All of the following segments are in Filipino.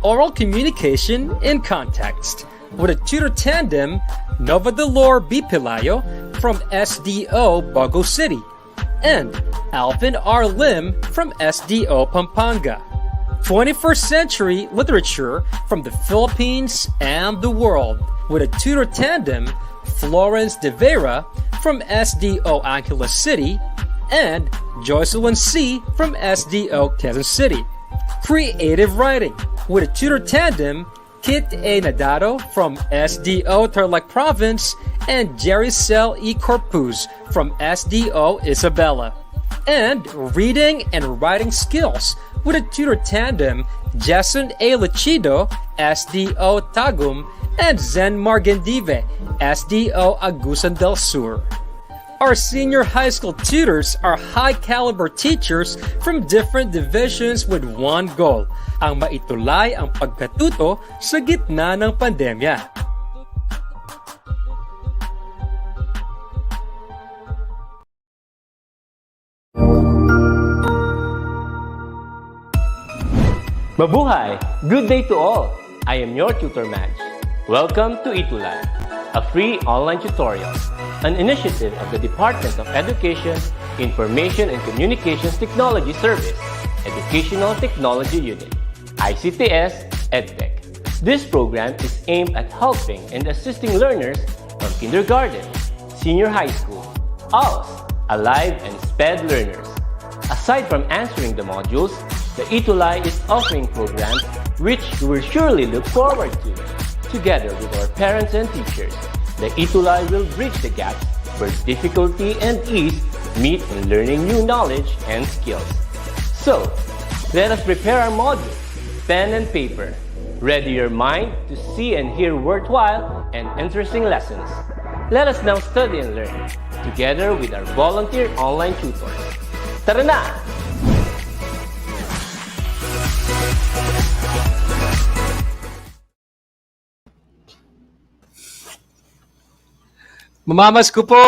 oral communication in context with a tutor tandem, Nova Dolor B. Pelayo from SDO Bago City and Alvin R. Lim from SDO Pampanga. 21st century literature from the Philippines and the world with a tutor tandem, Florence De Vera from SDO Angeles City and Jocelyn C. from SDO Quezon City. Creative writing with a tutor tandem, Kit A. Nadado from SDO Tarlac Province and Jericel E. Corpuz from SDO Isabela. And reading and writing skills with a tutor tandem, Jason A. Lechido, SDO Tagum, and Zen Margendive, SDO Agusan del Sur. Our senior high school tutors are high-caliber teachers from different divisions with one goal, ang maitulay ang pagkatuto sa gitna ng pandemya. Mabuhay! Good day to all! I am your tutor Madge. Welcome to ETUlay, a free online tutorial, an initiative of the Department of Education, Information and Communications Technology Service, Educational Technology Unit, ICTS EdTech. This program is aimed at helping and assisting learners from kindergarten, senior high school, ALS, Alive, and SPED learners. Aside from answering the modules, the ETUlay is offering programs which you will surely look forward to. Together with our parents and teachers, the ETUlay will bridge the gaps where difficulty and ease meet in learning new knowledge and skills. So, let us prepare our modules, pen and paper. Ready your mind to see and hear worthwhile and interesting lessons. Let us now study and learn, together with our volunteer online tutors. Tara na! Mamamas ko po!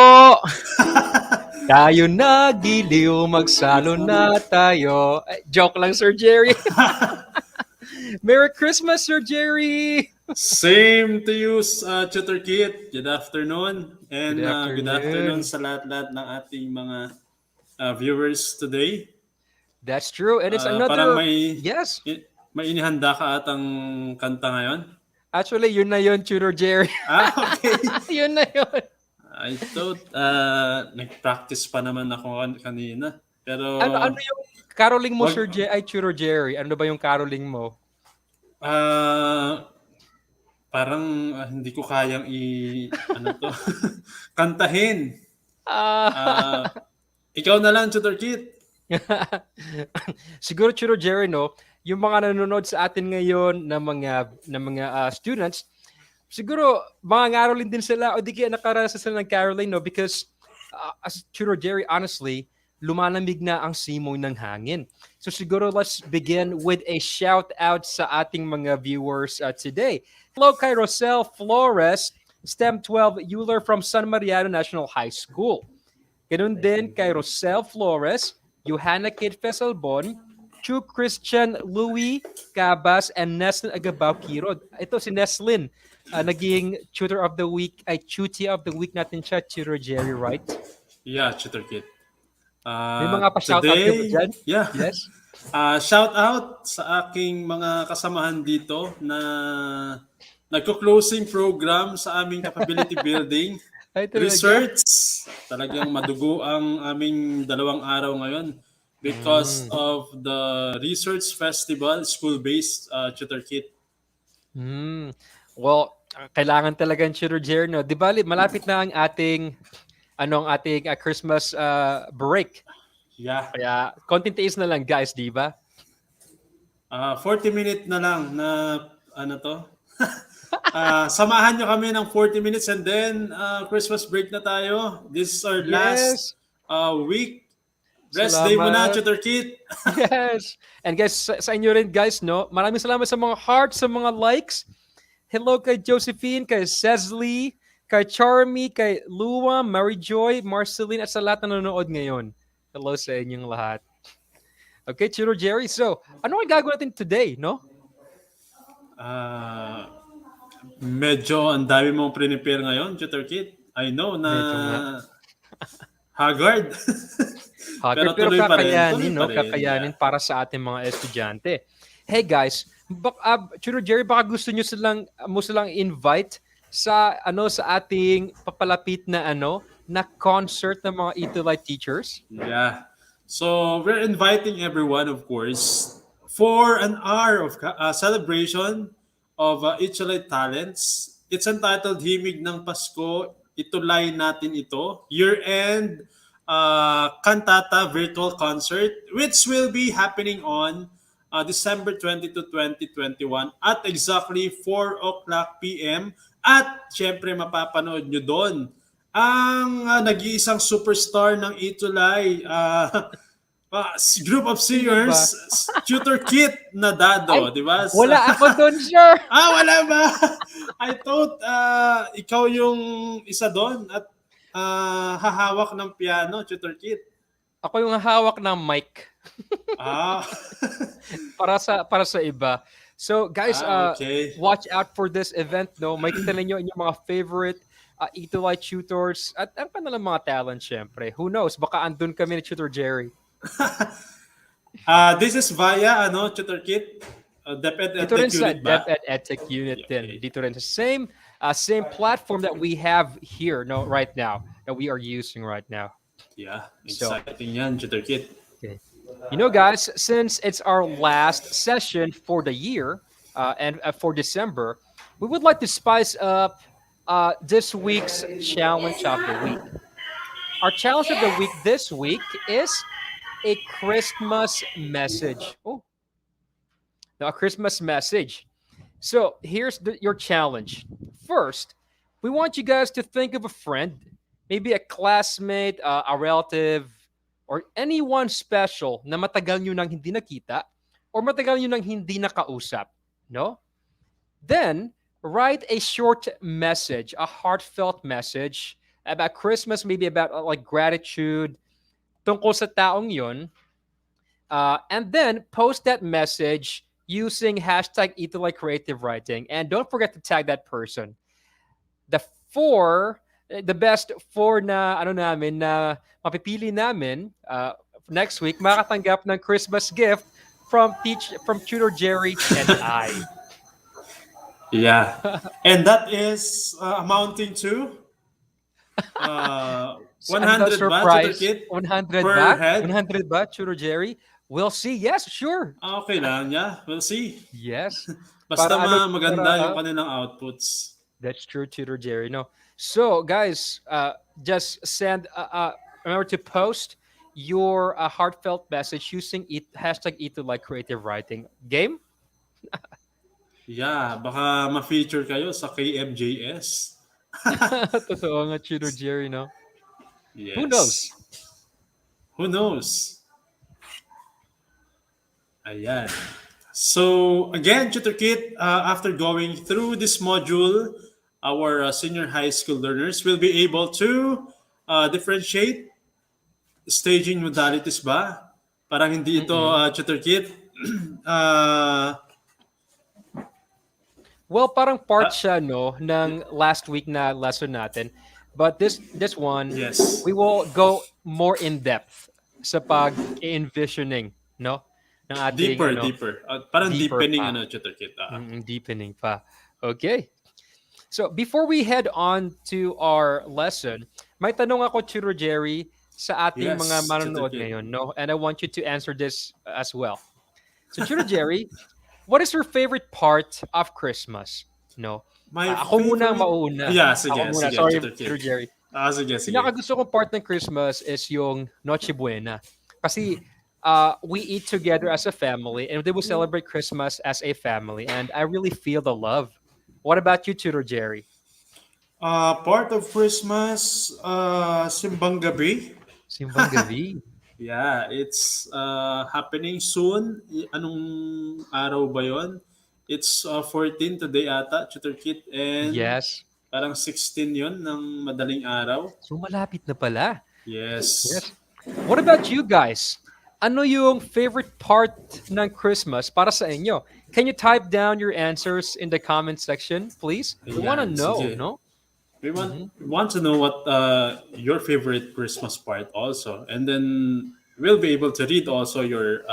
Tayo na giliw, magsalo na tayo. Joke lang, Sir Jerry. Merry Christmas, Sir Jerry! Same to you, Tutor Kit. Good afternoon. And good afternoon sa lahat-lahat ng ating mga viewers today. That's true. And it's another... Parang may inihanda ka atang kanta ngayon? Actually, yun na yun, Tutor Jerry. Okay. Yun na yun. I thought nag-practice pa naman ako kanina. Pero ano yung caroling mo, Sir Tutor Jerry? Ano ba yung caroling mo? Parang hindi ko kayang kantahin. Ikaw na lang, Tutor Kit. Siguro, Tutor Jerry, no, yung mga nanonood sa atin ngayon na mga students, siguro, mga ngarolin din sila o di kaya nakaranas sila ng caroling, no? Because, as Tutor Jerry, honestly, lumalamig na ang simoy ng hangin. So siguro, let's begin with a shout-out sa ating mga viewers today. Hello kay Rosel Flores, STEM 12 ETUlay from San Mariano National High School. Ganun din kay Rosel Flores, Johanna Kate Fesalbon, Chu Christian Louis Cabas, and Neslin Agabaw Kirod. Ito si Neslin. Naging tutor of the week, ay tutor of the week natin siya, Tutor Jerry, right? Yeah, Tutor Kit. May mga pa-shoutout ka ba dyan? Yeah. Yes? Shoutout sa aking mga kasamahan dito na nagko-closing program sa aming capability building. Research. Talagang madugo ang aming 2 araw ngayon because of the research festival, school-based, Tutor Kit. Well, kailangan talaga ng Tutor Jerry, no? Di ba, malapit na ang ating Christmas break. Yeah. Kaya, konting tiis na lang, guys, di ba? 40-minute na lang na samahan nyo kami ng 40 minutes and then Christmas break na tayo. This is our last week. Rest day mo na, Tutor Kit. Yes. And guys, sa inyo rin, guys, no? Maraming salamat sa mga hearts, sa mga likes. Hello kay Josephine, kay Cecily, kay Charmy, kay Luwa, Mary Joy, Marceline, at sa lahat na nanonood ngayon. Hello sa inyong lahat. Okay, Tutor Jerry. So, ano ang gagawin natin today, no? Medyo ang dami mong prepare ngayon, Tutor Kit. I know na Medyo nga. haggard. Haggard, Pero pero tuloy pa rin. kakayanin, Tuloy pa no? rin. Kakayanin Yeah. para sa ating mga estudyante. Hey guys, Tutor Jerry, baka gusto nyo silang invite sa sa ating papalapit na na concert ng mga ETUlay teachers. Yeah. So we're inviting everyone, of course, for an hour of celebration of ETUlay talents. It's entitled Himig ng Pasko. Itulay natin ito. Year-end cantata virtual concert, which will be happening on December 22, 2021 at exactly 4 o'clock p.m. At syempre mapapanood nyo doon ang nag-iisang superstar ng ETUlay, group of singers, Tutor Kit na Dado, di ba? Wala ako doon, sir! Wala ba? I thought ikaw yung isa doon at hahawak ng piano, Tutor Kit. Ako yung hawak ng mic. para sa iba. So guys, okay. watch out for this event, no? Makikita ninyo yung mga favorite ETUlay tutors at ang kanilang mga talent, syempre. Who knows? Baka andun kami ni Tutor Jerry. This is via Tutor Kit, DepEd Dito rin Educational sa Unit ba? DepEd Educational Unit din. Okay. Dito rin sa same platform that we have here right now, that we are using right now. Yeah, exciting yan, Tutor Kit. Okay. You know, guys, since it's our last session for the year and for December, we would like to spice up this week's challenge of the week. Our challenge of the week this week is a Christmas message. Oh, now a Christmas message. So here's your challenge. First, we want you guys to think of a friend, maybe a classmate, a relative, or anyone special na matagal nyo nang hindi nakita or matagal nyo nang hindi nakausap. No? Then, write a short message, a heartfelt message about Christmas, maybe about like gratitude tungkol sa taong yun. And then, post that message using hashtag ETUlay Creative Writing. And don't forget to tag that person. The best four na na mapipili namin next week makatanggap ng Christmas gift from Tutor Jerry and I. Yeah. And that is amounting to 100 ba, Tutor Kit? 100 per ba? head? 100 ba, Tutor Jerry? We'll see. Yes, sure. Okay lang, yeah. We'll see. Yes. Basta Para maganda yung kanilang outputs. That's true, Tutor Jerry. No. So, guys, just send. Remember to post your heartfelt message using hashtag ETUlay Creative Writing. Game? Yeah, baka ma-feature kayo sa KMJS. Totoo nga, Tutor Jerry, no? Yes. Who knows? Who knows? Ayan. So, again, Tutor Kit, after going through this module, our senior high school learners will be able to differentiate staging modalities ba? Parang hindi ito, Tutor Kit. Well, parang part siya, no, ng last week na lesson natin. But this one, yes, we will go more in depth sa pag-envisioning, no? Ng ating, deeper. Parang deepening, pa. Tutor Kit. Deepening pa. Okay. So, before we head on to our lesson, may tanong ako, Tutor Jerry, sa ating mga manonood ngayon, no? And I want you to answer this as well. So, Tutor Jerry, what is your favorite part of Christmas? No? Ako muna ang mauuna. Yeah, sige. Ako muna. Sige, Sorry, Tutor Jerry. Sige. Pinakagusto kong part ng Christmas is yung Noche Buena. Kasi we eat together as a family and they will celebrate Christmas as a family. And I really feel the love. What about you, Tutor Jerry? Part of Christmas, Simbang Gabi. Simbang Gabi. Yeah, it's happening soon. Anong araw ba yon? It's 14 today ata, Tutor Kit. And yes. Parang 16 yon ng madaling araw. So malapit na pala. Yes. What about you guys? Ano yung favorite part ng Christmas para sa inyo? Can you type down your answers in the comment section, please? We want to Ayan, know, sige. no? We want to know what your favorite Christmas part also, and then we'll be able to read also your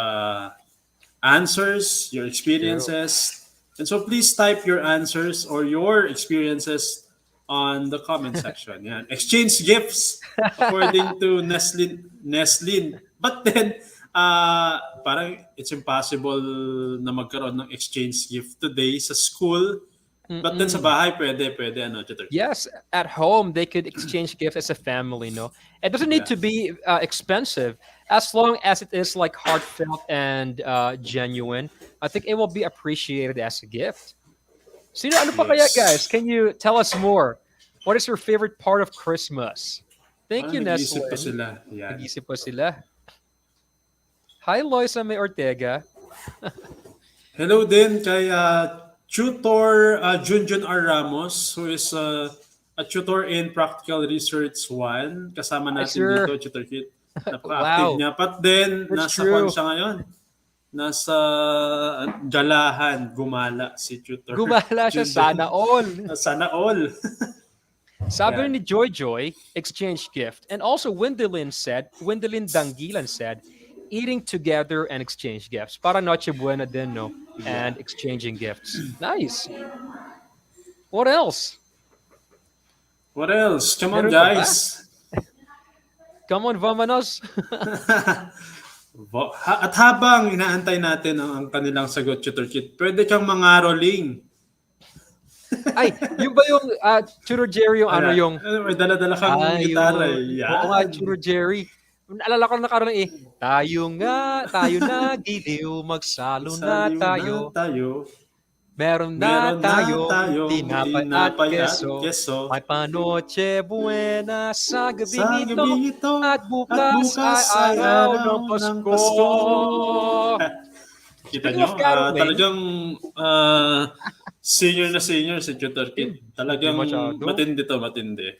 answers, your True. experiences. And so please type your answers or your experiences on the comment section. Yeah. Exchange gifts according to Neslin. But then parang it's impossible na magkaroon ng exchange gift today sa school. But then sa Mm-mm. bahay pwede ano, Tutor Kit. Yes, at home they could exchange gifts as a family. No, it doesn't need Yeah. to be expensive as long as it is like heartfelt and genuine. I think it will be appreciated as a gift. Sino ano pa kaya guys? Yes. Can you tell us more? What is your favorite part of Christmas? Thank Parang you, nag-iisip pa Neslin. sila. Yan. Nag-isip pa sila. Hi, Loisa May Ortega. Hello din kay Tutor Junjun R. Ramos, who is a tutor in Practical Research 1. Kasama Hi, natin dito, sir. Tutor Kit. Napaka-active Wow, niya. But then, that's nasa kwan true. siya ngayon. Nasa galahan, gumala si Tutor Gumala siya, Junjun. sana all. Sana all. Sabi Yan. ni Joy Joy, exchange gift. And also Wendolyn Dangilan said, eating together and exchange gifts. Para Noche Buena din, no? Yeah. And exchanging gifts. Nice. What else? What else? Come on, Meron pa ba? guys. Come on, vamanos. At habang inaantay natin ang kanilang sagot, Tutor Kit, pwede kang mangaroling. Ay, yung ba yung Churro Jerry yung ano yung May dala-dala kang gitara. ayun. Yan. Oo nga, Churro Jerry. Naalala ko na karoon eh. Tayo na giliw, magsalo na Saliw tayo. na tayo. Meron Meron na na tayong tinapay tinapay at at keso. keso. May panoche buena sa Sa gabing ito. gabing ito. At bukas ay araw ng Pasko. Kita Speaking nyo, of caroling, talagang senior na senior si Tutor Kit. Talagang masyado. matindi to, matindi.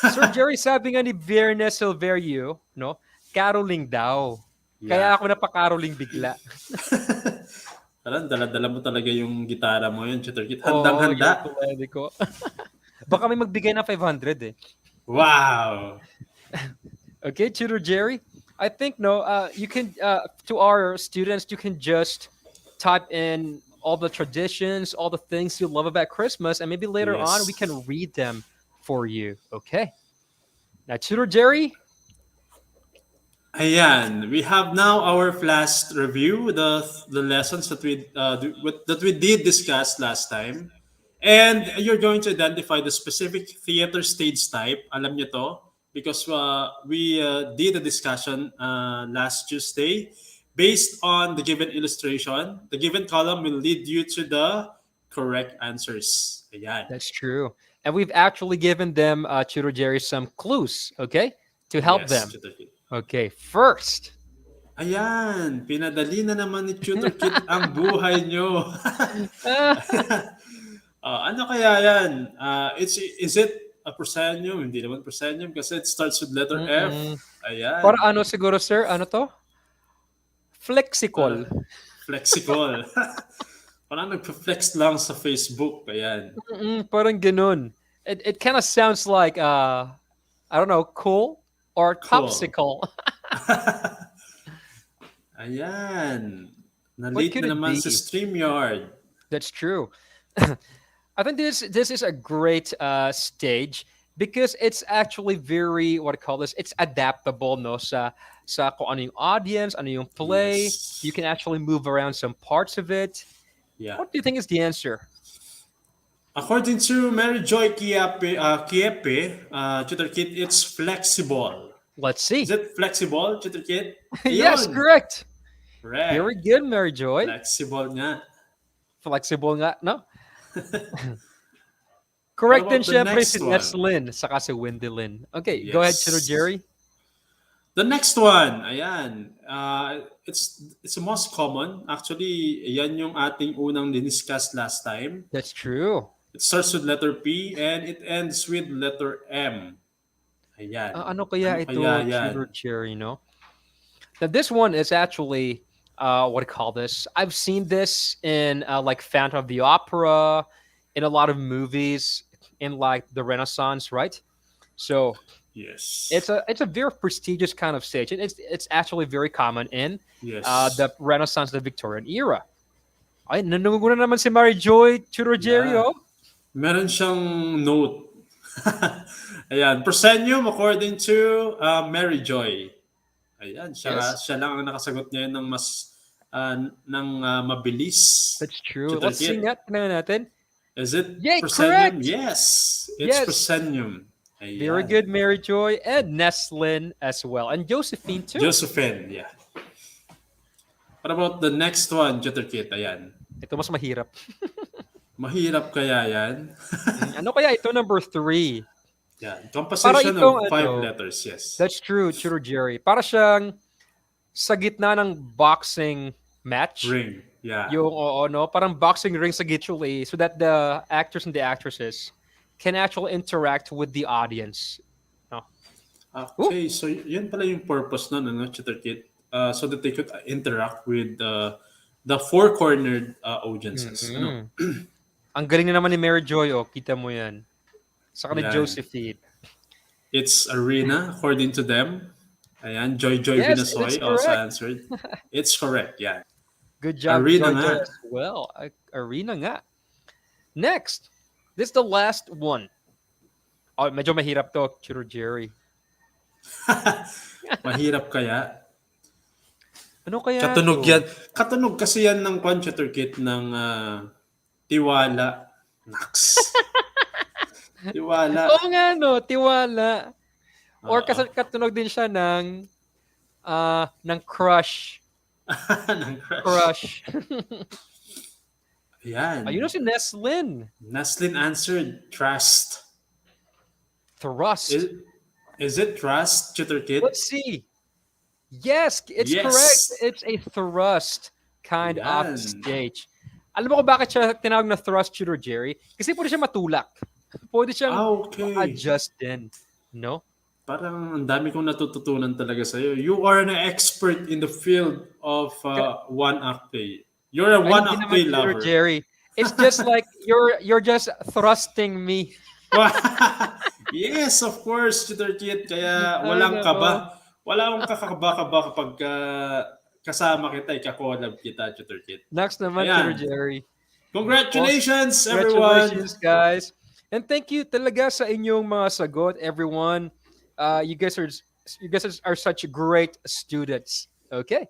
Sir Jerry, sabi nga ni Viernes Silverio, no? Caroling daw. Kaya ako napakaroling bigla. Parang dala-dala mo talaga yung gitara mo yun, Tutor Kit. Oo, Handang-handa. yung pwede ko. Baka may magbigay ng 500 eh. Wow! Okay, Tutor Jerry. I think you can to our students you can just type in all the traditions, all the things you love about Christmas, and maybe later on we can read them for you. Okay. Now, Tutor Jerry. Ayan, we have now our flash review, the lessons that we did discuss last time. And you're going to identify the specific theater stage type. Alam niyo to? Because we did a discussion last Tuesday based on the given illustration. The given column will lead you to the correct answers. Ayan. That's true. And we've actually given them, Tutor Jerry, some clues, okay, to help them. Okay, first. Ayan, pinadali na naman ni Tutor Kit ang buhay nyo. Ano kaya yan? Is it a proscenium? Hindi naman proscenium kasi it starts with letter F. Ayan. Para ano siguro, sir? Ano to? Flexicol. Flexicol. Parang nagpa-flex lang sa Facebook. Ayan. Parang ganun. It kind of sounds like, I don't know, cool or popsicle. Ayan. Na-late na naman sa StreamYard. That's true. I think this is a great stage because it's actually very, what I call this, it's adaptable, no? Sa kung ano yung audience, ano yung play. Yes. You can actually move around some parts of it. Yeah. What do you think is the answer? According to Mary Joy Kiepe, Tutor Kit, it's flexible. Let's see. Is it flexible, Tutor Kit? Yes, correct. Correct. Very good, Mary Joy. Flexible nga. Flexible nga, no? Correct din syempre si one? Neslin saka si Wendelin. Okay, Yes. go ahead, Tutor Jerry. The next one, ayan. It's the most common. Actually, yan yung ating unang diniscuss last time. That's true. It starts with letter P and it ends with letter M. Ayan. Ano kaya ito, yan? Tutor Jerry, no? Now, this one is actually what do you call this? I've seen this in like Phantom of the Opera, in a lot of movies, in like the Renaissance, right? So Yes. it's a very prestigious kind of stage, and it's actually very common in Yes. the Renaissance, the Victorian era. Ay, nanunguna naman si Mary Joy Yeah. Churrogerio. Meron siyang note. Ayan. Proscenium according to Mary Joy. Ayan. Yes, Siya lang ang nakasagot ngayon ng mas mabilis. that's true. Tutor Let's sing Kit. that. Tingnan natin. Is it Yay, proscenium? correct! Yes. It's Yes. proscenium. Very Ayan. good, Mary Joy. And Neslin as well. And Josephine too. Josephine. Yeah. What about the next one, Tutor Kit? Ayan. Ito mas mahirap. Mahirap kaya yan? Ano kaya ito number 3? Yan. Para Composition itong of five ano, letters, yes. that's true, Churo Jerry. Para siyang sa gitna ng boxing match. Ring. Yeah. Yung, oo, no? Parang boxing ring sa ETUlay so that the actors and the actresses can actually interact with the audience. No? Ooh. Okay, so yun pala yung purpose nun, ano, Tutor Kit? So that they could interact with the four-cornered audiences. Ano? Ang galing na naman ni Mary Joy, oh. Kita mo yan. Saka ni Yan. Josephine. It's arena, according to them. Ayan, Joy Yes, Vinasoy it's also correct. answered. It's correct, yeah. Good job, Arena Joy nga. Joy as well. Arena nga. Next. This is the last one. Oh, medyo mahirap to, Churo Jerry. Mahirap kaya? Ano kaya Katunog to? yan. Katunog kasi yan ng Tutor Kit ng tiwala. Naks. Tiwala. Oo nga, no. Tiwala. Or Oo. kasi katunog din siya ng crush. ng crush. Crush. Ayan. Ayun na si Neslin. Naslin answered trust. Thrust. Is it trust, Tutor Kit? Let's see. Yes, it's Yes. correct. It's a thrust kind Yan. of stage. Alam mo kung bakit siya tinawag na thrust, Tutor Jerry? Kasi pwede siya matulak. Pwede siyang Okay. adjust din. No? Parang ang dami kong natututunan talaga sa'yo. You are an expert in the field of one-act play. You're a Ay, hindi one-act naman, play Tutor lover. Jerry. It's just like you're just thrusting me. Yes, of course, Tutor Kit. Kaya Ay, walang nako. kaba. Wala akong kakakaba-kaba kapag kasama kita, ikakolab kita, Tutor Kit. Next naman, Ayan. Tutor Jerry. Congratulations, everyone! Congratulations, guys. And thank you talaga sa inyong mga sagot, everyone. You guys are such great students. Okay.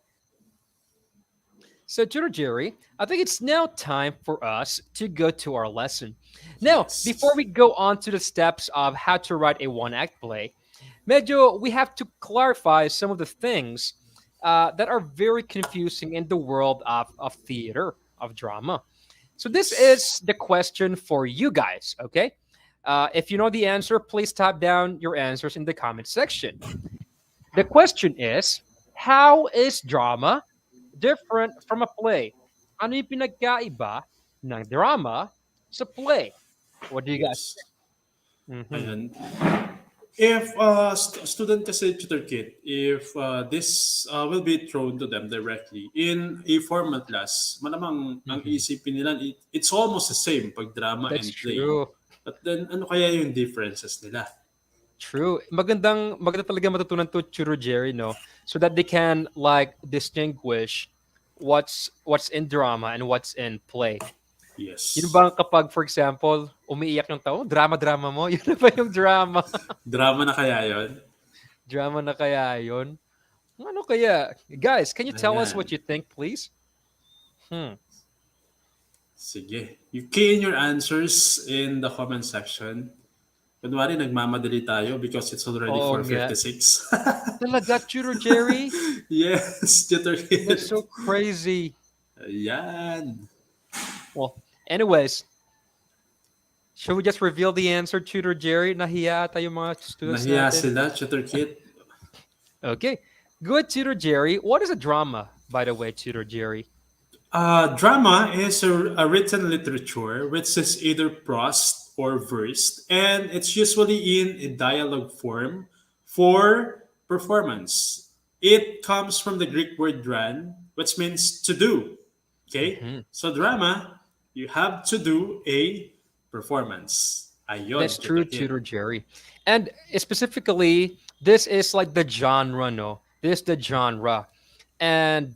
So, Tutor Jerry, I think it's now time for us to go to our lesson. Now, Yes. before we go on to the steps of how to write a one-act play, medyo we have to clarify some of the things that are very confusing in the world of theater, of drama. So this is the question for you guys, okay? If you know the answer, please type down your answers in the comment section. The question is, how is drama different from a play? Ano yung pinagkaiba ng drama sa play? What do you guys Yes. think? Ayan. If student kasi, Tutor Kit, if this will be thrown to them directly in a formal class, malamang ang isipin nila, it's almost the same pag drama That's and play. true. But then, ano kaya yung differences nila? True. Maganda talaga matutunan to, Churo Jerry, no? So that they can like distinguish what's in drama and what's in play. Yes. Yun ba kapag, for example, umiiyak yung tao, drama mo, yun na ba yung drama? Drama na kaya yon? Drama na kaya yun? Ano kaya? Guys, can you tell us Ayan. what you think, please? Sige. You key in your answers in the comment section. Kunwari, nagmamadali tayo because it's already Oo nga. 4:56. Talaga, Churo Jerry? Yes, Tutor Kit. That's so crazy. Ayan. Well, anyways, should we just reveal the answer, Tutor Jerry? Nahiya ata yung mga students Nahiya natin. sila, Tutor Kit. Okay. Good, Tutor Jerry. What is a drama, by the way, Tutor Jerry? Drama is a written literature which is either prose or verse, and it's usually in a dialogue form for performance. It comes from the Greek word dran, which means to do. Okay? Mhm. So drama, you have to do a performance. Ayon, That's true, Tutor Kit. Tutor Jerry. And specifically, this is like the genre, no? This is the genre. And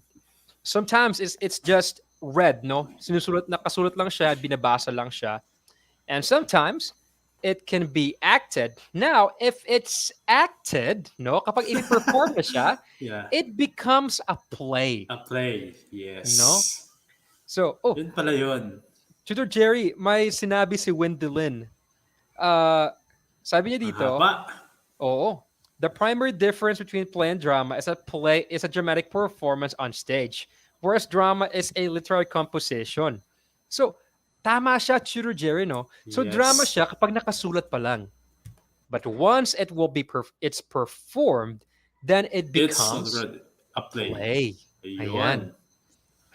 sometimes it's just read, no? Sinusulat, nakasulat lang siya, binabasa lang siya. And sometimes it can be acted. Now, if it's acted, no, kapag i-perform na siya, Yeah. it becomes a play, A play. no? Yes. So, oh, Yun pala yun. Tutor Jerry, may sinabi si Wendelin. Uh, sabi niya Ang dito, haba. oh, the primary difference between play and drama is that play is a dramatic performance on stage, whereas drama is a literary composition. So, tama siya, Tutor Jerry, no? So, drama Yes. siya kapag nakasulat pa lang. But once it will be it's performed, then it It's becomes already a play. play. Ayan. Ayun.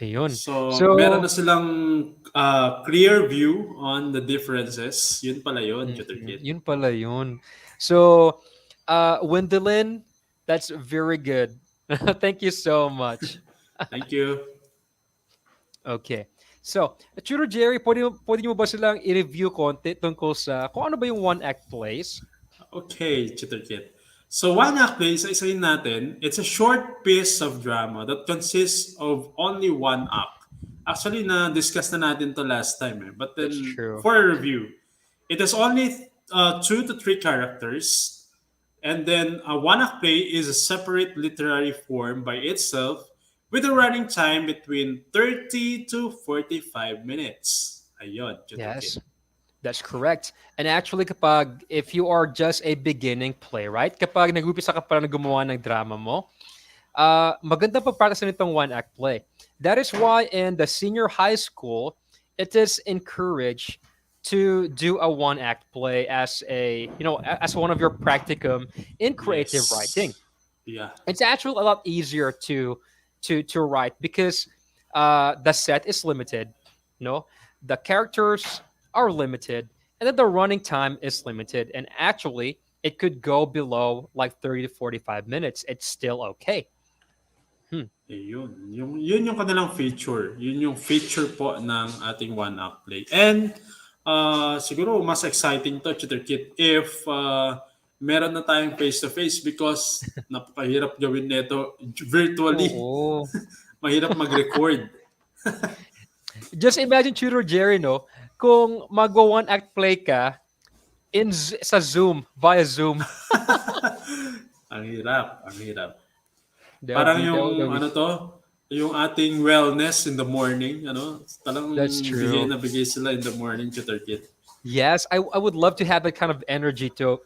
Ayun. So, meron So, na silang clear view on the differences. Yun pala yun, Tutor Kit. yun pala yun. So, Wendelin, that's very good. Thank you so much. Thank you. Okay. So, Tutor Jerry, pwede mo ba silang i-review konti tungkol sa kung ano ba yung one-act plays? Okay, Tutor Kit. So, one act play, isa-isahin natin, it's a short piece of drama that consists of only one act. Actually, na-discuss na natin to last time. But That's then, true. for a review, it has only 2 to 3 characters. And then a one-act play is a separate literary form by itself with a running time between 30 to 45 minutes. Ayun, Tutor Yes. Kit. That's correct. And actually, kapag, if you are just a beginning playwright, kapag nag-upisa ka pa na gumawa ng drama mo, maganda pag-practice nitong one-act play. That is why in the senior high school, it is encouraged to do a one-act play as as one of your practicum in creative writing. Yes. Yeah. It's actually a lot easier to write because the set is limited, no, the characters are limited, and then the running time is limited. And actually, it could go below like 30 to 45 minutes. It's still okay. Yun yung kanilang feature. Yun yung feature po ng ating one-act play. And siguro mas exciting to, Tutor Kit, if meron na tayong face-to-face because napakahirap gawin nito virtually. Oo. Mahirap mag-record. Just imagine, Tutor Jerry, no, kung mag-one act play ka sa Zoom, via Zoom. Ang hirap, ang hirap. That would Parang be, that yung would be, ano to, yung ating wellness in the morning, talagang that's bigay true. na bigay sila in the morning, Tutor Kit. Yes, I would love to have that kind of energy too.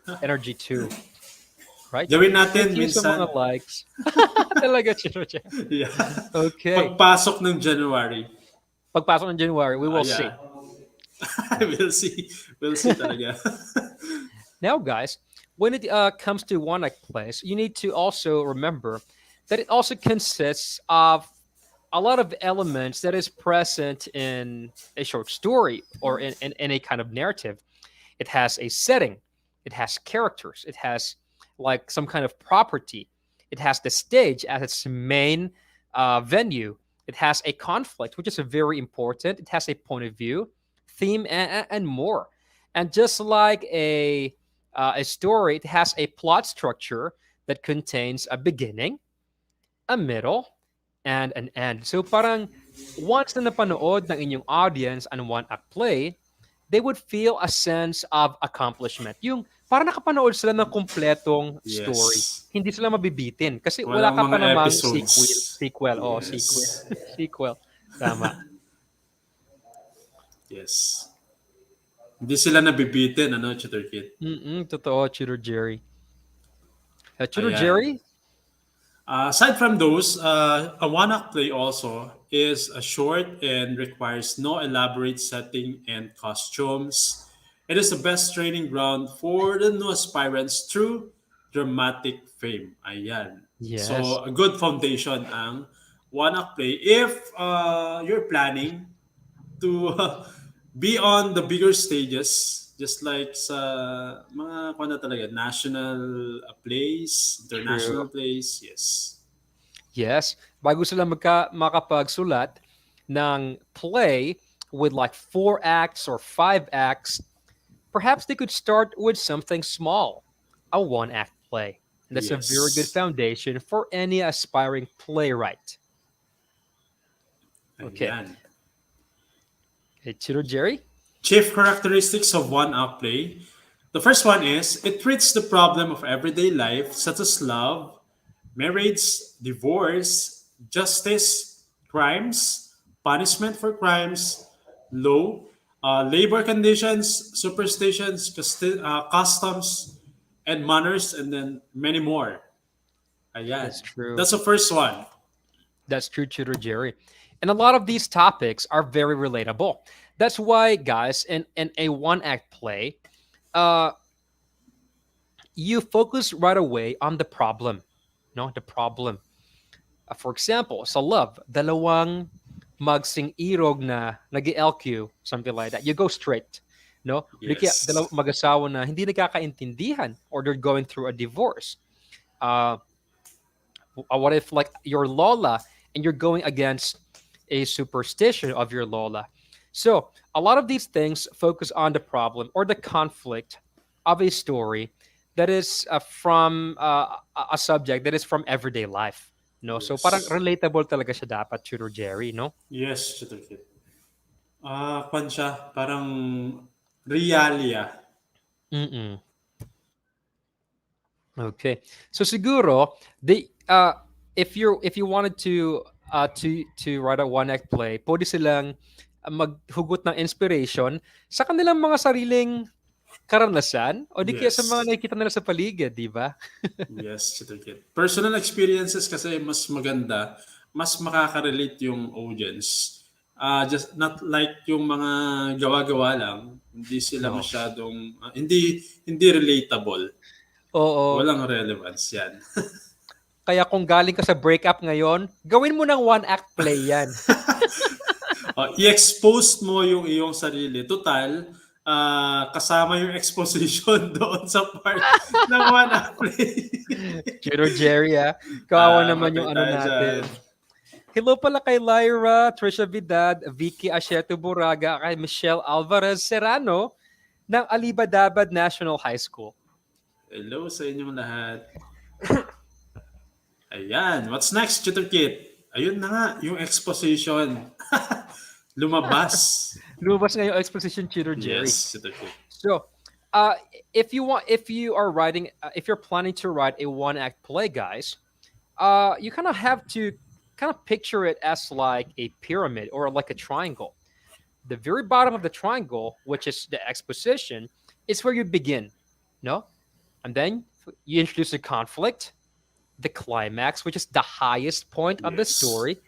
Right? Gawin Thank natin you sa minsan. mga likes. Talaga, Tutor Jerry. Yeah. Okay. Pagpasok ng January. Pagpasok ng January, we will see. Yeah. We'll see. We'll see talaga. Now, guys, when it comes to one act plays, you need to also remember that it also consists of a lot of elements that is present in a short story or in a kind of narrative. It has a setting, it has characters, it has like some kind of property, it has the stage as its main venue, it has a conflict, which is very important, it has a point of view, theme, and more. And just like a story, it has a plot structure that contains a beginning, a middle, and an end. So parang once na napanood ng inyong audience ang one-act play, they would feel a sense of accomplishment. Yung parang nakapanood sila ng kumpletong story. Yes. Hindi sila mabibitin kasi wala Walang ka pa mga namang episodes. sequel. Oh, Yes. sequel. Tama. Yes. Hindi sila nabibitin, Tutor Kit? Totoo, Tutor Jerry. Tutor Ayan. Jerry? Aside from those, a one-act play also is a short and requires no elaborate setting and costumes. It is the best training ground for the new aspirants through dramatic fame. Ayan. Yes. So, a good foundation ang one-act play if you're planning to be on the bigger stages, just like sa mga talaga, national plays, international plays, yes. Yes, bago sila makapagsulat ng play with like 4 acts or 5 acts, perhaps they could start with something small, a 1 act play. And that's a very good Yes. foundation for any aspiring playwright. Okay. Ayan. Okay, Tutor Jerry? Chief characteristics of one-act play. The first one is it treats the problem of everyday life, such as love, marriage, divorce, justice, crimes, punishment for crimes, law, labor conditions, superstitions, customs, and manners, and then many more. Ayan. That's true. That's the first one. That's true, Tutor Jerry. And a lot of these topics are very relatable. That's why, guys, in a 1 act play, uh, you focus right away on the problem. No, the problem. For example, sa love, dalawang magsing irog na nag-LQ, something like that. You go straight. No? Or kaya Yes. dalawang mag-asawa na hindi nagkakaintindihan or they're going through a divorce. Uh, what if like your lola and you're going against a superstition of your lola? So a lot of these things focus on the problem or the conflict of a story that is from a subject that is from everyday life. No, so parang Yes. relatable talaga siya dapat, Tutor Jerry, no? Yes, certificate. Kwan siya, parang realia. Mm-mm. Okay. So siguro if you wanted to write a 1 act play, pwede silang maghugot ng inspiration sa kanilang mga sariling karanasan o di kaya sa mga Yes. nakikita nila sa paligid, di ba? Yes, certificate. Personal experiences kasi mas maganda, mas makaka-relate yung audience. Just not like yung mga gawa-gawa lang, hindi sila No. masyadong hindi relatable. Oo. Walang relevance 'yan. Kaya kung galing ka sa breakup ngayon, gawin mo ng 1 act play yan. I-expose mo yung iyong sarili. Total, kasama yung exposition doon sa part ng one act play. Tutor Jerry, kawawa naman Patay yung ano tayo dyan. natin. Hello pala kay Lyra, Trisha Vidad, Vicky Asieto Buraga, kay Michelle Alvarez Serrano ng Alibadabad National High School. Hello sa inyong lahat. Ayan. What's next, Tutor Kit? Ayun na nga, yung exposition. Lumabas. Lumabas nga yung exposition, Tutor Jerry. Yes, Tutor Kit. So, if you're planning to write a 1 act play, guys, you kind of have to kind of picture it as like a pyramid or like a triangle. The very bottom of the triangle, which is the exposition, is where you begin, no? And then you introduce the conflict, the climax, which is the highest point of the Yes. story,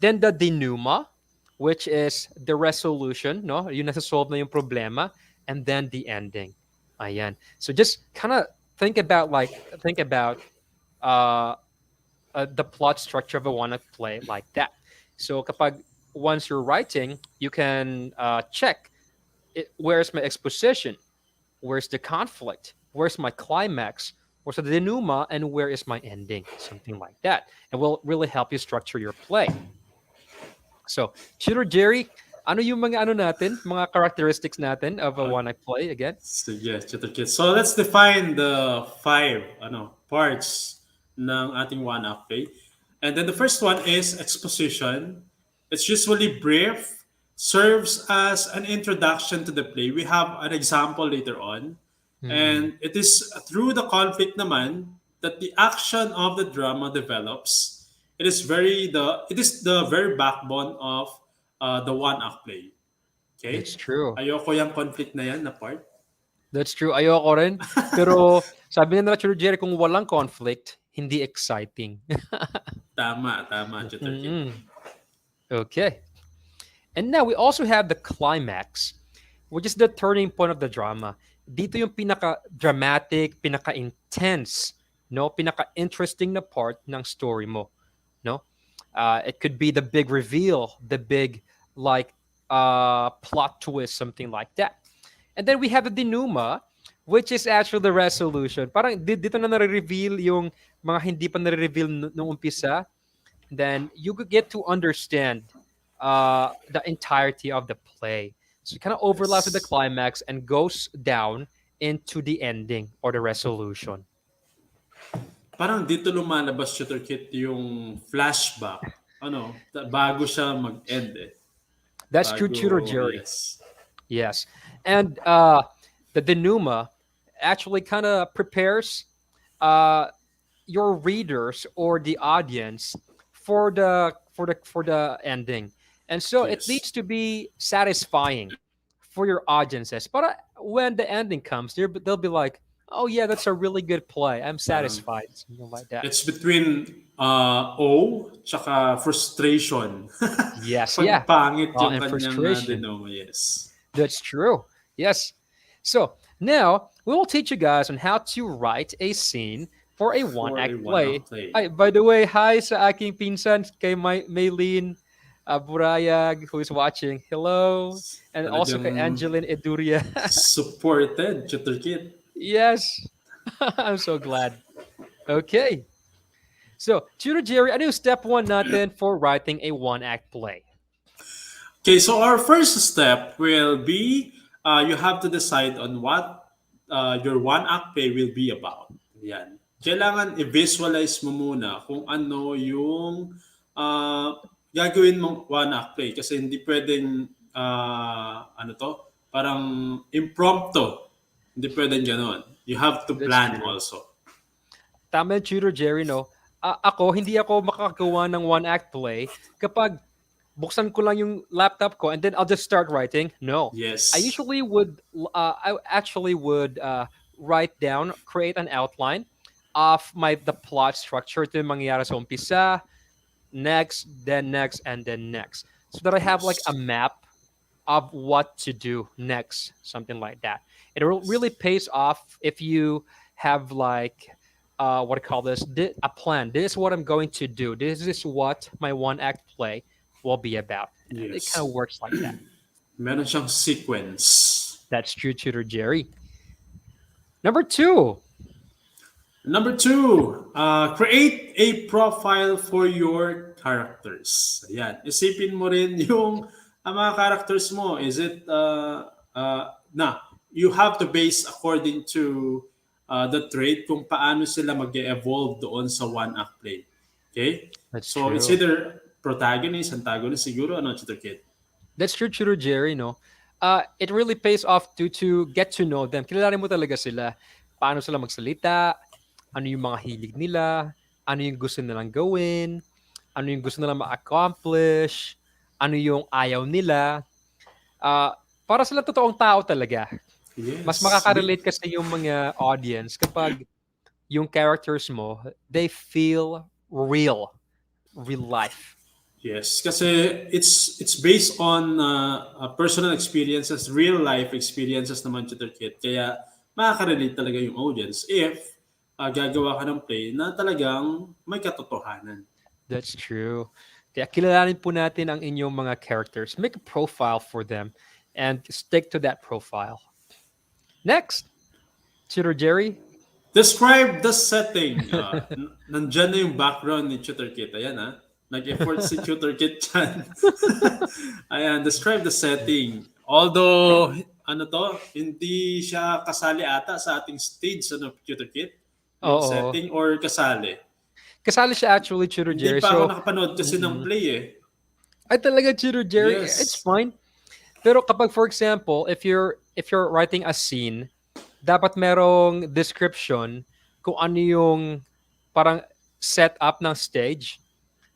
then the denouement, which is the resolution, no? Yung nasa-solve na yung problema, and then the ending. Ayan. So just kind of think about the plot structure of a 1 act play like that. So kapag once you're writing, you can check where's my exposition, where's the conflict, where's my climax, where's the denouement, and where is my ending, something like that. It will really help you structure your play. So, Tutor Jerry, ano yung mga characteristics natin of a 1 act play again? Sige, Tutor Kit. So let's define the 5 parts ng ating one act play. And then the first one is exposition. It's usually brief, serves as an introduction to the play. We have an example later on. And it is through the conflict naman that the action of the drama develops. It is the very backbone of the one act play. Okay? That's true. Ayoko yung conflict na yan na part. That's true. Ayoko rin. Pero sabi nila, Tutor Jerry, kung walang conflict, hindi exciting. Tama, Tutor Kit. Okay. And now we also have the climax, which is the turning point of the drama. Dito yung pinaka-dramatic, pinaka-intense, no? Pinaka-interesting na part ng story mo, no? It could be the big reveal, the big plot twist, something like that. And then we have the denouement, which is actually the resolution. Parang dito na nare-reveal yung mga hindi pa nare-reveal nung umpisa. then you could get to understand the entirety of the play. So it kind of overlaps with the Yes. climax and goes down into the ending or the resolution. Parang dito lumalabas Tutor Kit yung flashback. Bago siya mag-end eh. That's true, Tutor Bago, Jerry. yes. Yes. And the denouement actually kind of prepares uh, your readers or the audience for the ending. And so it Yes. needs to be satisfying for your audiences. But when the ending comes, they'll be like, "Oh yeah, that's a really good play. I'm Parang satisfied." Something like that. it's between awe tsaka frustration. Yes, Pag yeah. pangit yung And kanyang frustration. denouement, yes. That's true. Yes. So now we will teach you guys on how to write a scene for a For a one-act play. one-act play. Ay, by the way, hi sa aking pinsan kay Maylene Burayag who is watching. Hello. And also kay Talagang Angeline Eduria. supported, Tutor Kit. Yes. I'm so glad. Okay. So, Tutor Jerry, ano yung step one natin for writing a one-act play? Okay, so our first step will be you have to decide on what your one-act play will be about. Yan. Kailangan i-visualize mo muna kung ano yung uh, gagawin mong one-act play kasi hindi pwedeng parang impromptu. Hindi pwedeng ganon. You have to That's plan true. also. Tama yung Tutor Jerry, no? Hindi ako makakagawa ng one-act play kapag buksan ko lang yung laptop ko and then I'll just start writing. No. I Yes. usually would, I actually would write down, create an outline of the plot structure. Ito yung mangyayari sa umpisa, next, and then next. So that I have like a Yes. map of what to do next, something like that. It really pays off if you have like what I call this a plan. This is what I'm going to do. This is what my one act play will be about. And it kind Yes. of works like that. Meron siyang sequence. That's true, Tutor Jerry. Number two. Number two, create a profile for your characters. Ayan. Isipin mo rin yung mga characters mo. Is it, you have to base according to the trait kung paano sila mag-evolve doon sa one-act play. Okay? That's So, it's true. either protagonist, antagonist, siguro, Tutor Kid? That's true, Tutor Jerry, no? It really pays off to get to know them. Kilalanin mo talaga sila. Paano sila magsalita, ano yung mga hilig nila, ano yung gusto nilang gawin, ano yung gusto nilang ma-accomplish, ano yung ayaw nila. Para sila totoong tao talaga. Mas Yes. makaka-relate kasi yung mga audience kapag yung characters mo, they feel real life. Yes, kasi it's based on personal experiences, real life experiences naman Tutor Kit. Kaya makaka-relate talaga yung audience if gagawa ka ng play na talagang may katotohanan. That's true. Kaya kilalanin po natin ang inyong mga characters. Make a profile for them and stick to that profile. Next, Tutor Jerry. Describe the setting. Nandyan na yung background ni Tutor Kit. Ayan ha. Nag-effort si Tutor Kit dyan. Ayan, describe the setting. Although, hindi siya kasali ata sa ating stage, Tutor Kit? Yung Oo. setting or kasali? Kasali siya actually, Tutor Jerry. Hindi pa ako nakapanood kasi ng play eh. Ay talaga, Tutor Jerry. Yes. It's fine. Pero kapag, for example, if you're writing a scene, dapat merong description kung ano yung parang setup ng stage.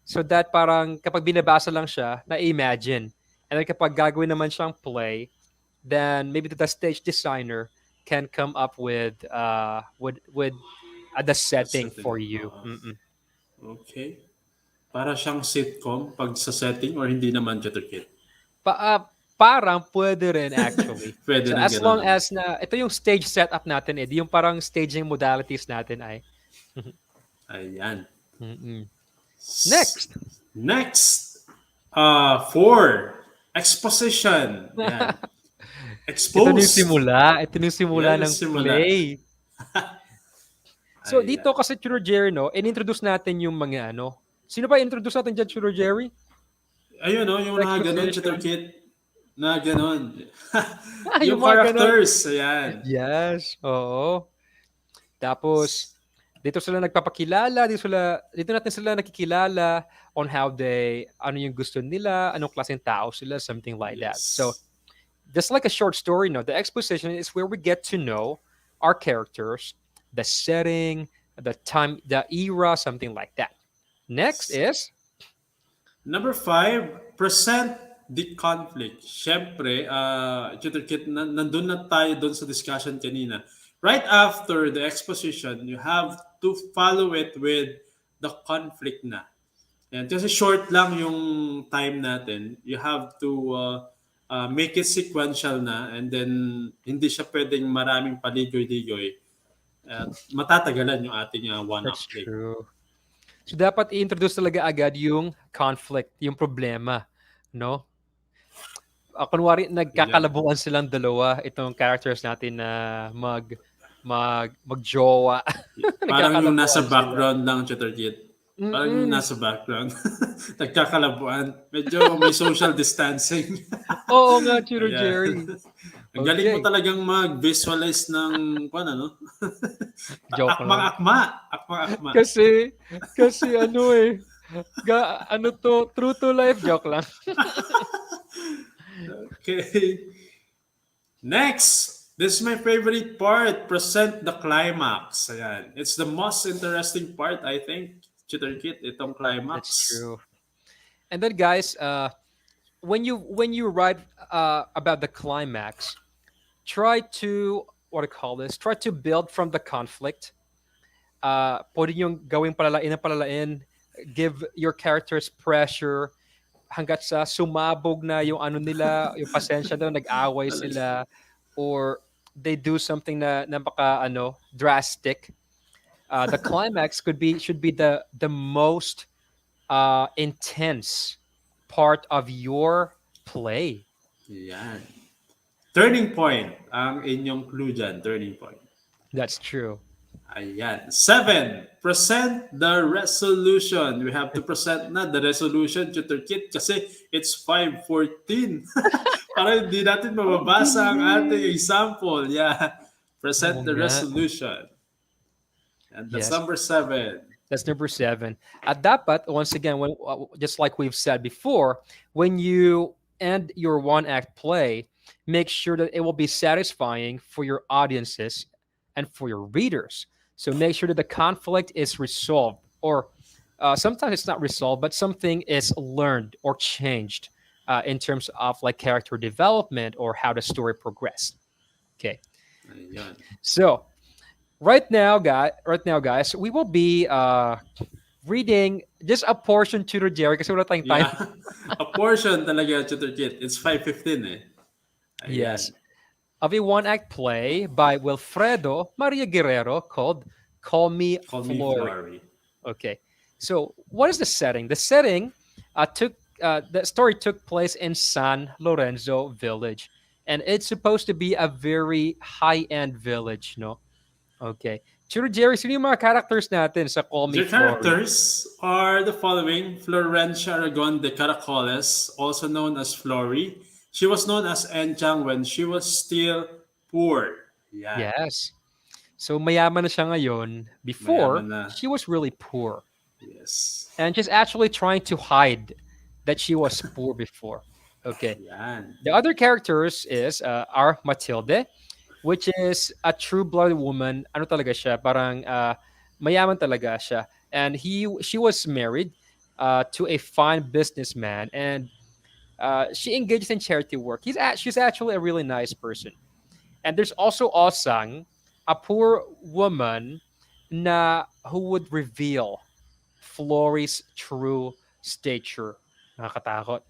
So that parang kapag binabasa lang siya, na-imagine. And then kapag gagawin naman siyang play, then maybe the stage designer can come up with the setting for you. Okay. Para siyang sitcom pag sa setting or hindi naman Tutor Kit? Parang pwede rin actually. Pwede So rin as ganun. long as na ito yung stage setup natin yung parang staging modalities natin ay. Ayan. Next. For exposition. Yan. Expose. Ito yung simula Yan, ng simula. play. So Ayan. dito kasi Tutor Jerry, no, in-introduce natin yung mga Sino ba introduce natin dyan, Tutor Jerry? Ayun, no, yung mga ganun, Tutor Exposition. Kit. Na ganun. Yung Yung mga ganon. characters, ayan. Yes, oo. Tapos, dito sila nagpapakilala, dito natin sila nakikilala on how ano yung gusto nila, anong klaseng tao sila, something like that. So, Yes. just like a short story, no, the exposition is where we get to know our characters, the setting, the time, the era, something like that. Next is Number 5, present the conflict. Siyempre, Tutor Kit, nandun na tayo doon sa discussion kanina. Right after the exposition, you have to follow it with the conflict na. Yan. Kasi short lang yung time natin. You have to make it sequential na, and then hindi siya pwedeng maraming paligoy-ligoy. At matatagalan yung ating one-up that's play. true. So dapat i-introduce talaga agad yung conflict, yung problema, no? Kunwari nagkakalabuan silang dalawa itong characters natin na magjowa. Parang yung nasa Nagkakalabuan sila. background lang, Tutor Kit. Parang yung nasa background. Nagkakalabuan. Medyo may social distancing. Oo nga, Tutor Ayan. Jerry. Ang galing mo Okay. talagang mag-visualize ng ano? Joke lang. Akma-akma. Kasi ano eh, ano to, true to life, joke lang. Okay. Next, this is my favorite part. Present the climax. Ayan. It's the most interesting part, I think, Tutor Kit, itong climax. That's true. And then guys, when you write about the climax, try to try to build from the conflict. Pwede yung gawing palalain, give your characters pressure hanggat sa sumabog na yung ano nila, yung pasensya daw, nag-away sila, or they do something na napaka drastic. The climax should be the most intense part of your play. Yan. Turning point. Ang inyong clue dyan, turning point. That's true. Ayan. 7, present the resolution. We have to present na the resolution, Tutor Kit, kasi it's 5:14. Para hindi natin mababasa ang ating example. Yeah. Present the resolution. And that's Yes. number 7. That's number 7. At dapat, once again, just like we've said before, when you end your one-act play, make sure that it will be satisfying for your audiences and for your readers. So make sure that the conflict is resolved, or sometimes it's not resolved, but something is learned or changed in terms of like character development or how the story progressed. Okay. Ayan. So right now, guys, we will be reading just a portion, Tutor Jerry, kasi wala tayong time. Yeah. A portion talaga, Tutor Kit. It's 5:15 eh. Ayan. Yes. Of a one-act play by Wilfredo Maria Guerrero called Call Me Flory. Okay. So what is the setting? The setting the story took place in San Lorenzo Village. And it's supposed to be a very high-end village, no? Okay. Tutor Jerry, sino yung mga characters natin sa Call Me The Flory? characters are the following. Florencia Aragon de Caracoles, also known as Flory. She was known as Enchang when she was still poor. Yeah. Yes. So mayaman na siya ngayon. Before, she was really poor. Yes. And she's actually trying to hide that she was poor before. Okay. Yan. The other characters are Matilde, which is a true-blooded woman. Ano talaga siya? Parang mayaman talaga siya. And she was married to a fine businessman, and she engaged in charity work. She's actually a really nice person. And there's also Osang, a poor woman who would reveal Flory's true stature. Nakakatakot.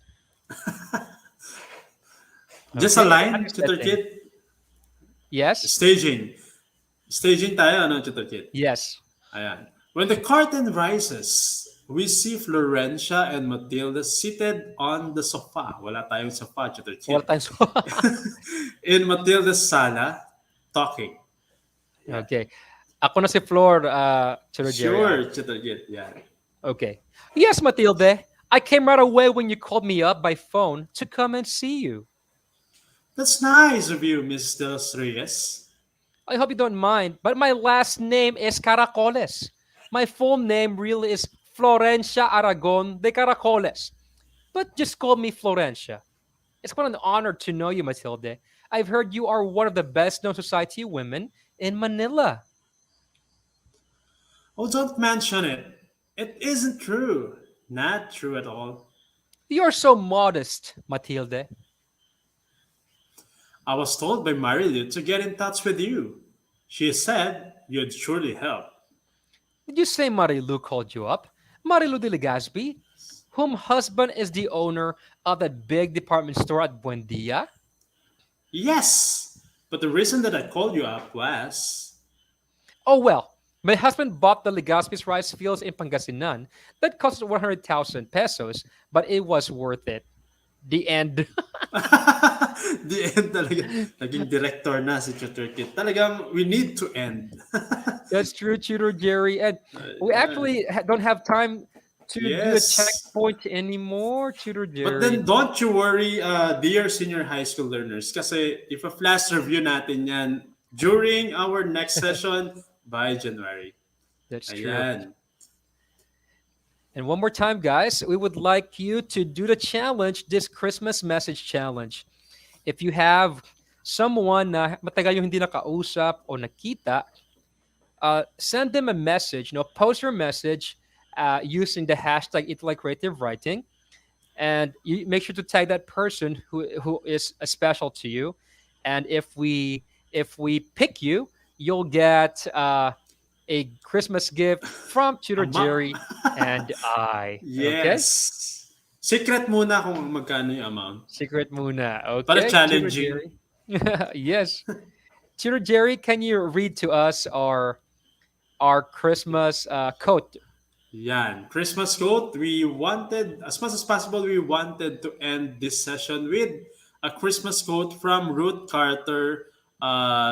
Just a line, Tutor Kit? Yes? Staging. Staging tayo, ano, Tutor Kit? Yes. Ayan. When the curtain rises, we see Florencia and Matilda seated on the sofa. Wala tayong sofa, Tutor Kit. Wala tayong sofa. In Matilda's sala, talking. Yeah. Okay. Ako na si Flor, Tutor Jerry. Sure, Tutor Kit. Yeah. Okay. Yes, Matilde. I came right away when you called me up by phone to come and see you. That's nice of you, Miss De Los Reyes. I hope you don't mind, but my last name is Caracoles. My full name really is Florencia Aragon de Caracoles. But just call me Florencia. It's quite an honor to know you, Matilde. I've heard you are one of the best known society women in Manila. Oh, don't mention it. It isn't true. Not true at all. You're so modest, Matilde. I was told by Marilu to get in touch with you. She said you'd surely help. Did you say Marilu called you up? Marilu de Legazpi, whom husband is the owner of that big department store at Buendia? Yes, but the reason that I called you up was. Oh well, my husband bought the Legazpi's rice fields in Pangasinan. That cost 100,000 pesos, but it was worth it. The end. The end talaga. Naging director na si Tutor Kit. Talagang we need to end. That's true, Tutor Jerry. And we actually don't have time to do the Yes. checkpoint anymore, Tutor But Jerry. then don't you worry, dear senior high school learners, kasi if a flash review natin yan during our next session by January. That's true. Ayan. And one more time, guys, we would like you to do the challenge, this Christmas message challenge. If you have someone na matagal yung hindi nakausap o nakita, send them a message. Post your message using the hashtag ETUlay Creative Writing, and you make sure to tag that person who is special to you. And if we pick you, you'll get a Christmas gift from Tutor Jerry and I. Okay? Yes. Secret muna kung magkano yung amount. Secret muna. Okay. Para Tutor challenging. Jerry. Yes. Tutor Jerry, can you read to us our Christmas quote? Yan. Christmas quote. We wanted, as much as possible, we wanted to end this session with a Christmas quote from Ruth Carter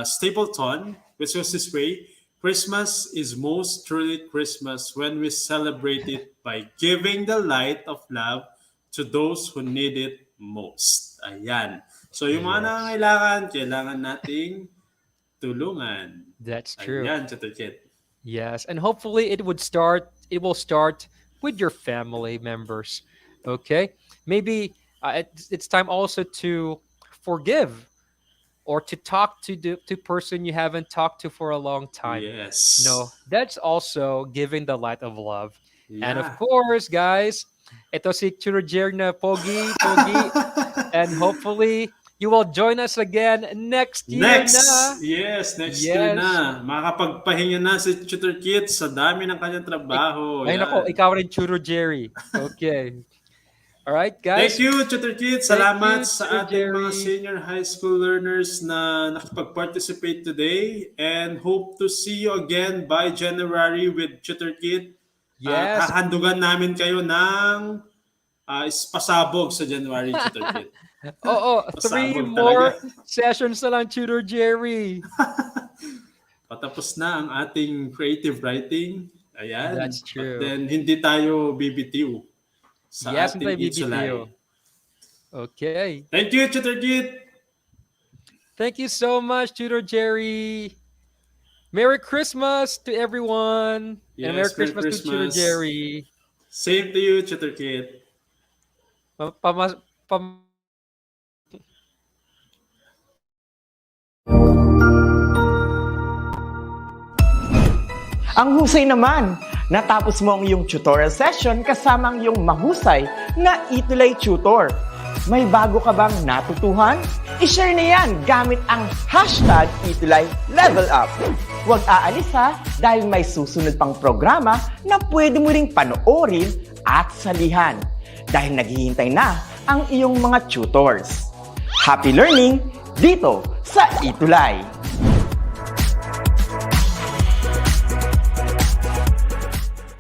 Stapleton, which was this way: Christmas is most truly Christmas when we celebrate it by giving the light of love to those who need it most. Ayan. So yung mga nangangailangan, kailangan nating tulungan. That's true. Ayan, Tutor Kit. Yes, and hopefully it will start with your family members. Okay? Maybe it's time also to forgive or to talk to the person you haven't talked to for a long time. Yes. No, that's also giving the light of love. Yeah. And of course, guys, ito si Tutor Jerry na pogi. And hopefully, you will join us again next year na. Yes, next year na. Makakapagpahinga na si Tutor Kit sa dami ng kanyang trabaho. Ay nako, ikaw rin Tutor Jerry. Okay. All right, guys. Thank you, Tutor Kit. Salamat sa Tutor ating mga Jerry. senior high school learners na nakapag-participate today, and hope to see you again by January with Tutor Kit. Yes. Hahandugan namin kayo ng pasabog sa January, Tutor Kit. Oo, 3 Pasabog more talaga. sessions na lang, Tutor Jerry. Patapos na ang ating creative writing. Ayan. That's true. But then, hindi tayo BBTU sa Yes, ating hindi ETUlay. BBTU. Okay. Thank you, Tutor Kit. Thank you so much, Tutor Jerry. Merry Christmas to everyone. Yes, and Merry Christmas to Tutor Christmas. Jerry. Same to you, Tutor Kit. Ang husay naman! Natapos mo ang iyong tutorial session kasama ang iyong mahusay na ETUlay tutor. May bago ka bang natutuhan? I-share na yan gamit ang hashtag ETUlay Level Up. Huwag aalis ha, dahil may susunod pang programa na pwede mo ring panoorin at salihan. Dahil naghihintay na ang iyong mga tutors. Happy learning dito sa ETUlay!